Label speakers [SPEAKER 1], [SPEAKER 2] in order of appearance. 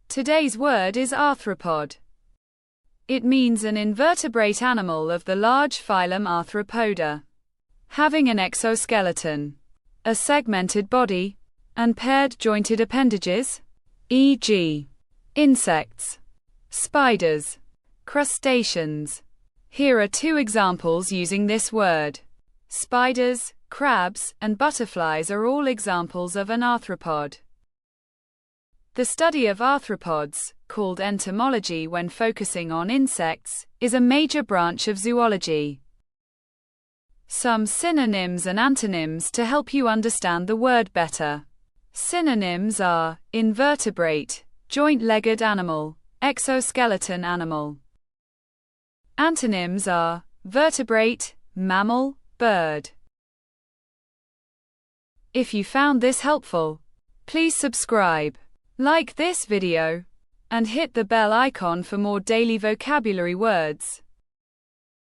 [SPEAKER 1] Today's word is arthropod. It means an invertebrate animal of the large phylum Arthropoda, having an exoskeleton, a segmented body, and paired jointed appendages, e.g., insects, spiders, crustaceans. Here are two examples using this word. Spiders, crabs, and butterflies are all examples of an arthropod. The study of arthropods, called entomology when focusing on insects, is a major branch of zoology. Some synonyms and antonyms to help you understand the word better. Synonyms are invertebrate, joint-legged animal, exoskeleton animal. Antonyms are vertebrate, mammal, bird. If you found this helpful, please subscribe, like this video, and hit the bell icon for more daily vocabulary words.